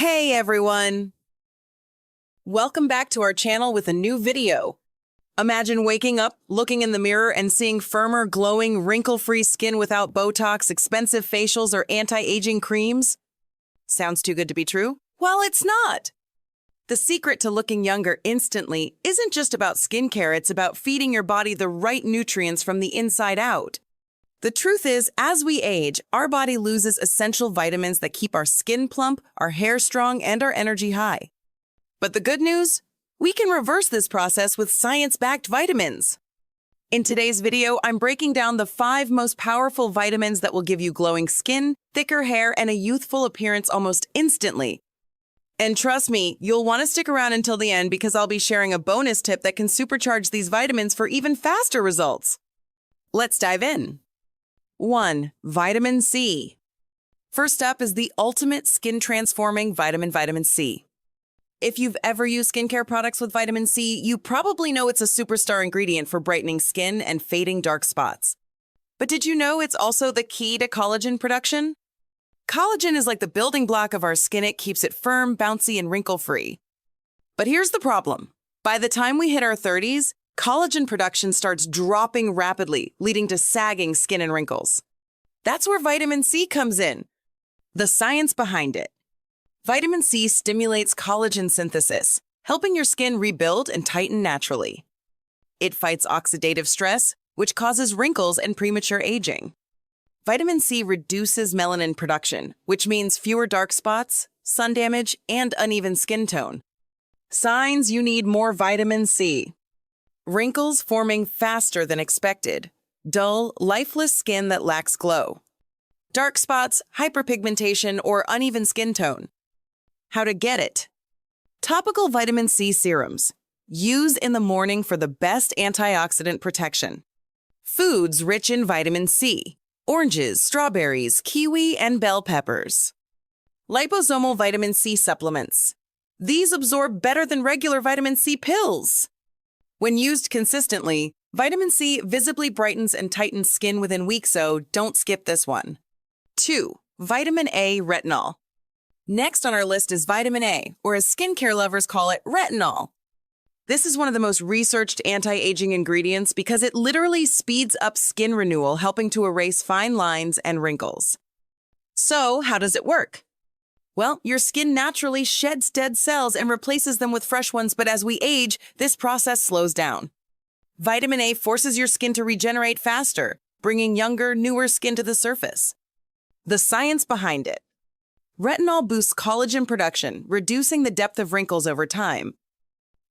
Hey everyone! Welcome back to our channel with a new video. Imagine waking up, looking in the mirror, and seeing firmer, glowing, wrinkle-free skin without Botox, expensive facials, or anti-aging creams. Sounds too good to be true? Well, it's not! The secret to looking younger instantly isn't just about skincare, it's about feeding your body the right nutrients from the inside out. The truth is, as we age, our body loses essential vitamins that keep our skin plump, our hair strong, and our energy high. But the good news? We can reverse this process with science-backed vitamins. In today's video, I'm breaking down the 5 most powerful vitamins that will give you glowing skin, thicker hair, and a youthful appearance almost instantly. And trust me, you'll want to stick around until the end because I'll be sharing a bonus tip that can supercharge these vitamins for even faster results. Let's dive in. 1. Vitamin C. First up is the ultimate skin-transforming vitamin C. If you've ever used skincare products with vitamin C, you probably know it's a superstar ingredient for brightening skin and fading dark spots. But did you know it's also the key to collagen production? Collagen is like the building block of our skin. It keeps it firm, bouncy, and wrinkle-free. But here's the problem. By the time we hit our 30s, collagen production starts dropping rapidly, leading to sagging skin and wrinkles. That's where vitamin C comes in. The science behind it. Vitamin C stimulates collagen synthesis, helping your skin rebuild and tighten naturally. It fights oxidative stress, which causes wrinkles and premature aging. Vitamin C reduces melanin production, which means fewer dark spots, sun damage, and uneven skin tone. Signs you need more vitamin C. Wrinkles forming faster than expected. Dull, lifeless skin that lacks glow. Dark spots, hyperpigmentation, or uneven skin tone. How to get it. Topical vitamin C serums. Use in the morning for the best antioxidant protection. Foods rich in vitamin C. Oranges, strawberries, kiwi, and bell peppers. Liposomal vitamin C supplements. These absorb better than regular vitamin C pills. When used consistently, vitamin C visibly brightens and tightens skin within weeks, so don't skip this one. 2. Vitamin A retinol. Next on our list is vitamin A, or as skincare lovers call it, retinol. This is one of the most researched anti-aging ingredients because it literally speeds up skin renewal, helping to erase fine lines and wrinkles. So, how does it work? Well, your skin naturally sheds dead cells and replaces them with fresh ones, but as we age, this process slows down. Vitamin A forces your skin to regenerate faster, bringing younger, newer skin to the surface. The science behind it. Retinol boosts collagen production, reducing the depth of wrinkles over time.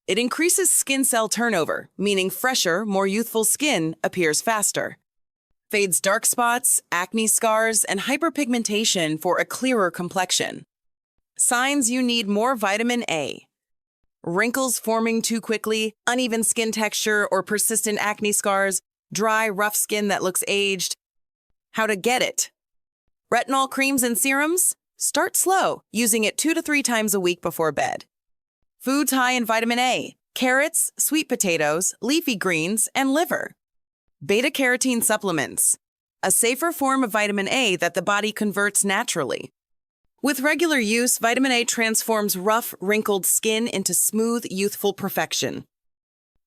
It increases skin cell turnover, meaning fresher, more youthful skin appears faster. Fades dark spots, acne scars, and hyperpigmentation for a clearer complexion. Signs you need more vitamin A. Wrinkles forming too quickly, uneven skin texture, or persistent acne scars, dry, rough skin that looks aged. How to get it. Retinol creams and serums? Start slow, using it 2 to 3 times a week before bed. Foods high in vitamin A. Carrots, sweet potatoes, leafy greens, and liver. Beta-carotene supplements. A safer form of vitamin A that the body converts naturally. With regular use, vitamin A transforms rough, wrinkled skin into smooth, youthful perfection.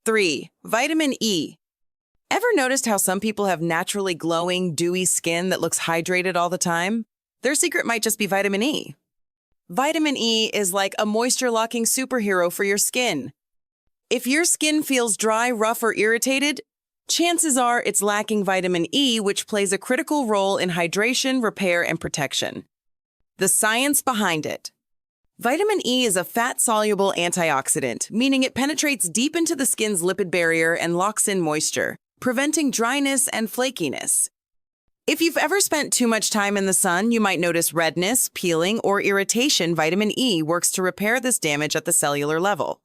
3. Vitamin E. Ever noticed how some people have naturally glowing, dewy skin that looks hydrated all the time? Their secret might just be vitamin E. Vitamin E is like a moisture-locking superhero for your skin. If your skin feels dry, rough, or irritated, chances are it's lacking vitamin E, which plays a critical role in hydration, repair, and protection. The science behind it. Vitamin E is a fat-soluble antioxidant, meaning it penetrates deep into the skin's lipid barrier and locks in moisture, preventing dryness and flakiness. If you've ever spent too much time in the sun, you might notice redness, peeling, or irritation. Vitamin E works to repair this damage at the cellular level.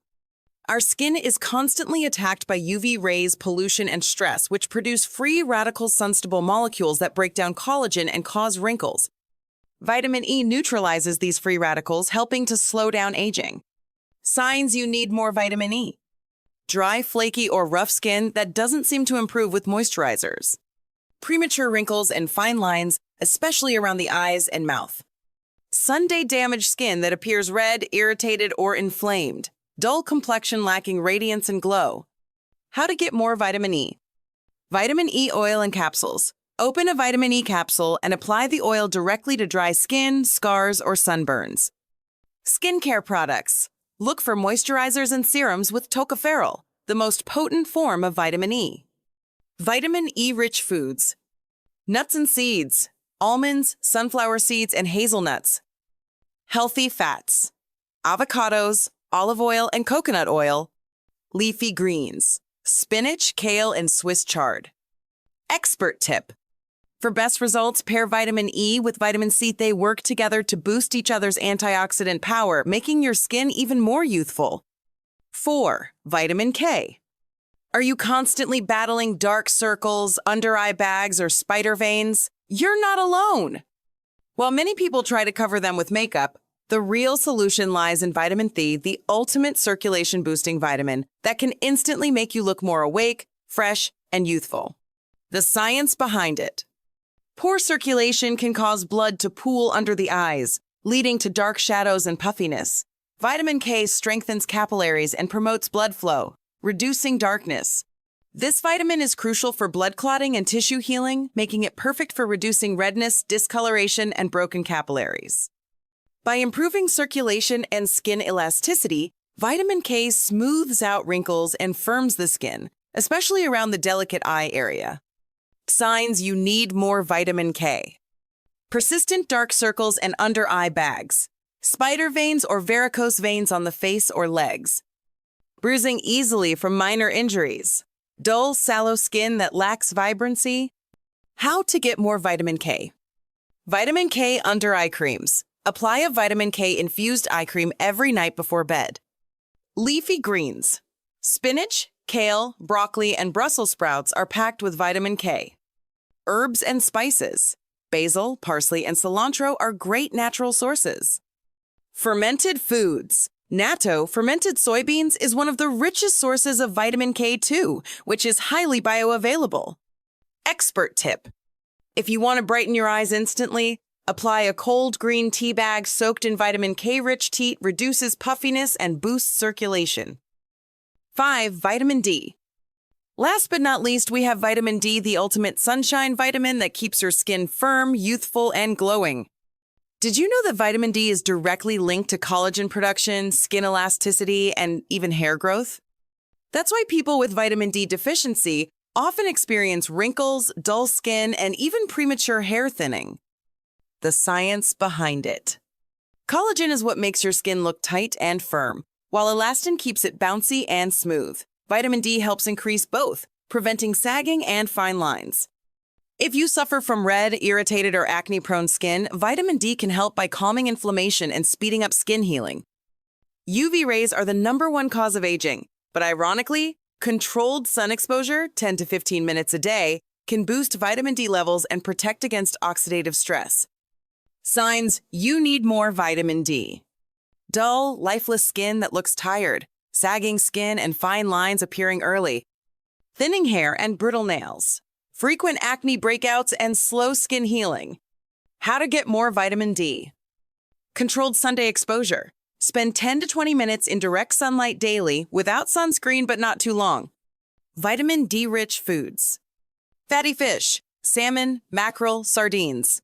Our skin is constantly attacked by UV rays, pollution, and stress, which produce free radical sun-stable molecules that break down collagen and cause wrinkles. Vitamin E neutralizes these free radicals, helping to slow down aging. Signs you need more vitamin E. Dry, flaky, or rough skin that doesn't seem to improve with moisturizers. Premature wrinkles and fine lines, especially around the eyes and mouth. Sunday damaged skin that appears red, irritated, or inflamed. Dull complexion lacking radiance and glow. How to get more vitamin E. Vitamin E oil and capsules. Open a vitamin E capsule and apply the oil directly to dry skin, scars, or sunburns. Skincare products. Look for moisturizers and serums with tocopherol, the most potent form of vitamin E. Vitamin E-rich foods. Nuts and seeds. Almonds, sunflower seeds, and hazelnuts. Healthy fats. Avocados, olive oil, and coconut oil. Leafy greens. Spinach, kale, and Swiss chard. Expert tip. For best results, pair vitamin E with vitamin C. They work together to boost each other's antioxidant power, making your skin even more youthful. 4. Vitamin K. Are you constantly battling dark circles, under-eye bags, or spider veins? You're not alone! While many people try to cover them with makeup, the real solution lies in vitamin C, the ultimate circulation-boosting vitamin that can instantly make you look more awake, fresh, and youthful. The science behind it. Poor circulation can cause blood to pool under the eyes, leading to dark shadows and puffiness. Vitamin K strengthens capillaries and promotes blood flow, reducing darkness. This vitamin is crucial for blood clotting and tissue healing, making it perfect for reducing redness, discoloration, and broken capillaries. By improving circulation and skin elasticity, vitamin K smooths out wrinkles and firms the skin, especially around the delicate eye area. Signs you need more vitamin K. Persistent dark circles and under-eye bags. Spider veins or varicose veins on the face or legs. Bruising easily from minor injuries. Dull, sallow skin that lacks vibrancy. How to get more vitamin K. Vitamin K under-eye creams. Apply a vitamin K infused eye cream every night before bed. Leafy greens. Spinach, kale, broccoli, and Brussels sprouts are packed with vitamin K. Herbs and spices. Basil, parsley, and cilantro are great natural sources. Fermented foods. Natto, fermented soybeans, is one of the richest sources of vitamin K2, which is highly bioavailable. Expert tip. If you want to brighten your eyes instantly, apply a cold green tea bag soaked in vitamin K-rich tea, reduces puffiness and boosts circulation. 5. Vitamin D. Last but not least, we have vitamin D, the ultimate sunshine vitamin that keeps your skin firm, youthful, and glowing. Did you know that vitamin D is directly linked to collagen production, skin elasticity, and even hair growth? That's why people with vitamin D deficiency often experience wrinkles, dull skin, and even premature hair thinning. The science behind it. Collagen is what makes your skin look tight and firm, while elastin keeps it bouncy and smooth. Vitamin D helps increase both, preventing sagging and fine lines. If you suffer from red, irritated, or acne-prone skin, vitamin D can help by calming inflammation and speeding up skin healing. UV rays are the #1 cause of aging, but ironically, controlled sun exposure, 10 to 15 minutes a day, can boost vitamin D levels and protect against oxidative stress. Signs you need more vitamin D. Dull, lifeless skin that looks tired, sagging skin and fine lines appearing early, thinning hair and brittle nails, frequent acne breakouts and slow skin healing. How to get more vitamin D. Controlled Sunday exposure. Spend 10 to 20 minutes in direct sunlight daily without sunscreen but not too long. Vitamin D-rich foods. Fatty fish, salmon, mackerel, sardines.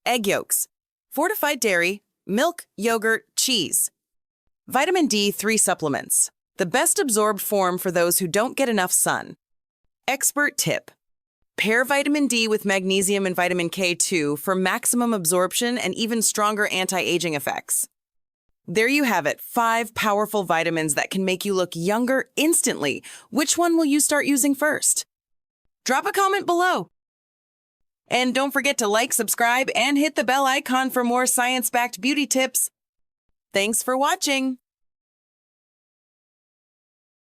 Egg yolks, fortified dairy, milk, yogurt, cheese. Vitamin D3 supplements, the best absorbed form for those who don't get enough sun. Expert tip. Pair vitamin D with magnesium and vitamin K2 for maximum absorption and even stronger anti-aging effects. There you have it, 5 powerful vitamins that can make you look younger instantly. Which one will you start using first? Drop a comment below. And don't forget to like, subscribe, and hit the bell icon for more science-backed beauty tips. Thanks for watching.